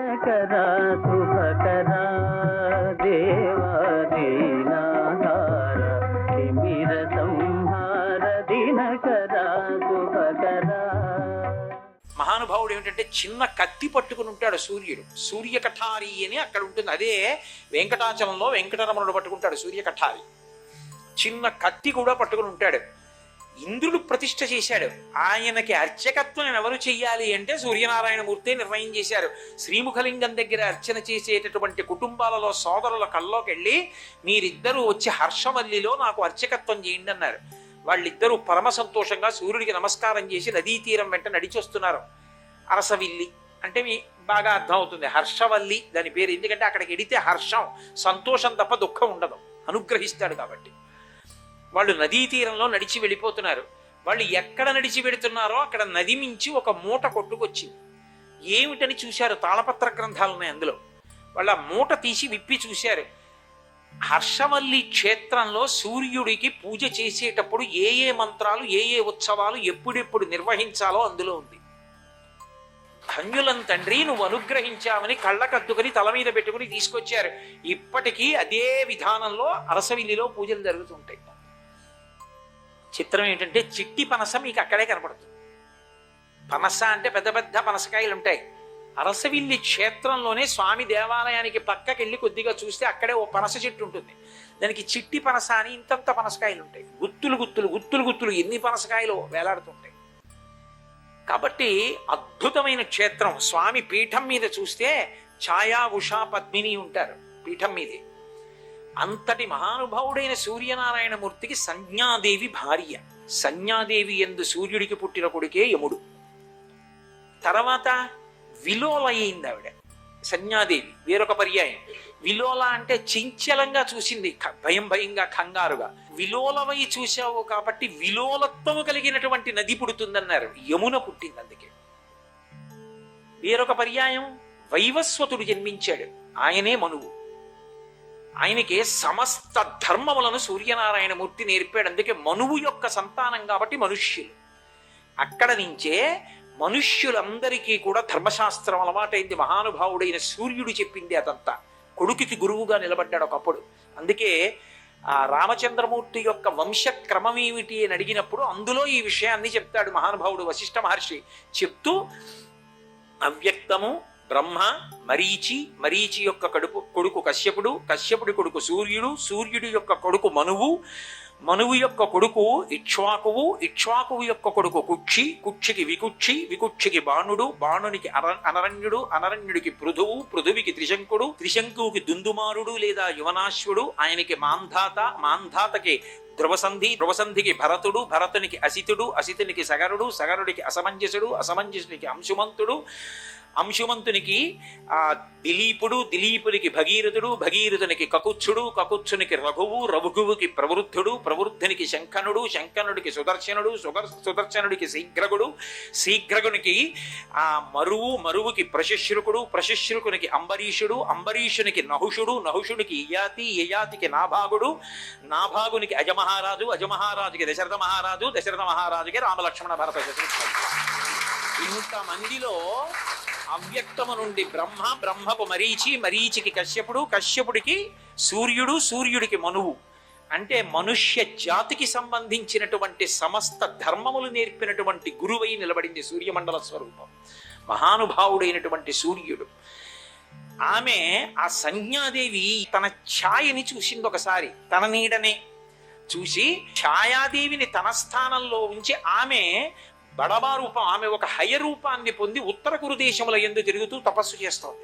దినకరా శుభకరా దేవా దీనాధార తిమిర సంహార దినకరా శుభకరా. మహానుభావుడు ఏమిటంటే చిన్న కత్తి పట్టుకుని ఉంటాడు సూర్యుడు. సూర్యకఠారి అని అక్కడ ఉంటుంది. అదే వెంకటాచలంలో వెంకటరమణుడు పట్టుకుంటాడు సూర్యకఠారి. చిన్న కత్తి కూడా పట్టుకుని ఉంటాడు. ఇంద్రుడు ప్రతిష్ఠ చేశాడు. ఆయనకి అర్చకత్వం ఎవరు చెయ్యాలి అంటే సూర్యనారాయణమూర్తి నిర్ణయం చేశారు. శ్రీముఖలింగం దగ్గర అర్చన చేసేటటువంటి కుటుంబాలలో సోదరుల కల్లోకి వెళ్ళి మీరిద్దరూ వచ్చి హర్షవల్లిలో నాకు అర్చకత్వం చేయండి అన్నారు. వాళ్ళిద్దరూ పరమ సంతోషంగా సూర్యుడికి నమస్కారం చేసి నదీ తీరం వెంట నడిచొస్తున్నారు. అరసవిల్లి అంటే మీ బాగా అర్థం అవుతుంది. హర్షవల్లి దాని పేరు. ఎందుకంటే అక్కడికి ఎడితే హర్షం, సంతోషం తప్ప దుఃఖం ఉండదు, అనుగ్రహిస్తాడు కాబట్టి. వాళ్ళు నదీ తీరంలో నడిచి వెళ్ళిపోతున్నారు. వాళ్ళు ఎక్కడ నడిచి వెళుతున్నారో అక్కడ నది మించి ఒక మూట కొట్టుకొచ్చింది. ఏమిటని చూశారు. తాళపత్ర గ్రంథాలు ఉన్నాయి అందులో. వాళ్ళు ఆ మూట తీసి విప్పి చూశారు. హర్షవల్లి క్షేత్రంలో సూర్యుడికి పూజ చేసేటప్పుడు ఏ ఏ మంత్రాలు, ఏ ఏ ఉత్సవాలు ఎప్పుడెప్పుడు నిర్వహించాలో అందులో ఉంది. ధన్యులం తండ్రి, నువ్వు అనుగ్రహించామని కళ్ళకద్దుకొని తల మీద పెట్టుకుని తీసుకొచ్చారు. ఇప్పటికీ అదే విధానంలో అరసవిల్లిలో పూజలు జరుగుతుంటాయి. చిత్రం ఏంటంటే చిట్టి పనస మీకు అక్కడే కనపడుతుంది. పనస అంటే పెద్ద పెద్ద పనసకాయలు ఉంటాయి. అరసవిల్లి క్షేత్రంలోనే స్వామి దేవాలయానికి పక్కకెళ్ళి కొద్దిగా చూస్తే అక్కడే ఓ పనస చెట్టు ఉంటుంది. దానికి చిట్టి పనస అని ఇంతంత పనసకాయలు ఉంటాయి. గుత్తులు గుత్తులు గుత్తులు గుత్తులు ఎన్ని పనసకాయలు వేలాడుతుంటాయి. కాబట్టి అద్భుతమైన క్షేత్రం. స్వామి పీఠం మీద చూస్తే ఛాయా ఉషా పద్మిని ఉంటారు పీఠం మీదే. అంతటి మహానుభావుడైన సూర్యనారాయణమూర్తికి సంజ్ఞాదేవి భార్య. సంజ్ఞాదేవి యందు సూర్యుడికి పుట్టిన కొడుకే యముడు. తర్వాత విలోల అయింది ఆవిడ సంజ్ఞాదేవి. వేరొక పర్యాయం. విలోల అంటే చించలంగా చూసింది, భయం భయంగా కంగారుగా. విలోలవై చూశావు కాబట్టి విలోలత్వము కలిగినటువంటి నది పుడుతుందన్నారు. యమున పుట్టింది అందుకే. వేరొక పర్యాయం వైవస్వతుడు జన్మించాడు. ఆయనే మనువు. ఆయనకి సమస్త ధర్మములను సూర్యనారాయణమూర్తి నేర్పాడు. అందుకే మనువు యొక్క సంతానం కాబట్టి మనుష్యులు. అక్కడ నుంచే మనుష్యులందరికీ కూడా ధర్మశాస్త్రం అలవాటైంది. మహానుభావుడైన సూర్యుడు చెప్పింది అదంతా. కొడుకుకి గురువుగా నిలబడ్డాడు ఒకప్పుడు. అందుకే ఆ రామచంద్రమూర్తి యొక్క వంశక్రమం ఏమిటి అని అడిగినప్పుడు అందులో ఈ విషయాన్ని చెప్తాడు మహానుభావుడు వశిష్ఠ మహర్షి. చెప్తూ అవ్యక్తము బ్రహ్మ, మరీచి, మరీచి యొక్క కొడుకు కశ్యపుడు, కశ్యపుడి కొడుకు సూర్యుడు, సూర్యుడి యొక్క కొడుకు మనువు, మనువు యొక్క కొడుకు ఇక్ష్వాకువు, ఇక్ష్వాకువు యొక్క కొడుకు కుక్షి, కుక్షికి వికుక్షి, వికుక్షికి బాణుడు, బాణునికి అనరణ్యుడు, అనరణ్యుడికి పృథువు, పృథువికి త్రిశంకుడు, త్రిశంకువుకి దుందుమారుడు లేదా యువనాశ్వుడు, ఆయనకి మాంధాత, మాంధాతకి ధ్రువసంధి, ధ్రువసంధికి భరతుడు, భరతునికి అసితుడు, అసితునికి సగరుడు, సగరుడికి అసమంజసుడు, అసమంజసునికి అంశుమంతుడు, అంశుమంతునికి దిలీపుడు, దిలీపునికి భగీరథుడు, భగీరథునికి కకుత్సుడు, కకుత్సునికి రఘువు, రఘువుకి ప్రవృద్ధుడు, ప్రవృద్ధునికి శంఖనుడు, శంఖనుడికి సుదర్శనుడు, సుదర్శనుడికి శీఘ్రగుడు, శీఘ్రగునికి మరువు, మరువుకి ప్రశశ్రుకుడు, ప్రశశ్రుకునికి అంబరీషుడు, అంబరీషునికి నహుషుడు, నహుషుడికి యయాతి, యయాతికి నాభాగుడు, నాభాగునికి అజమహారాజు, అజమహారాజుకి దశరథ మహారాజు, దశరథ మహారాజుకి రామలక్ష్మణ భరత శత్రుఘ్నులు. ఇంతమందిలో అవ్యక్తము నుండి బ్రహ్మ, బ్రహ్మకు మరీచి, మరీచికి కశ్యపుడు, కశ్యపుడికి సూర్యుడు, సూర్యుడికి మనువు. అంటే మనుష్య జాతికి సంబంధించినటువంటి సమస్త ధర్మములు నేర్పినటువంటి గురువై నిలబడింది సూర్యమండల స్వరూపం. మహానుభావుడైనటువంటి సూర్యుడు. ఆమె ఆ సంజ్ఞాదేవి తన ఛాయని చూసింది ఒకసారి. తన నీడనే చూసి ఛాయాదేవిని తన స్థానంలో ఉంచి ఆమె బడబా రూపం, ఆమె ఒక హయ రూపాన్ని పొంది ఉత్తర కురు దేశముల యందు తిరుగుతూ తపస్సు చేస్తోంది.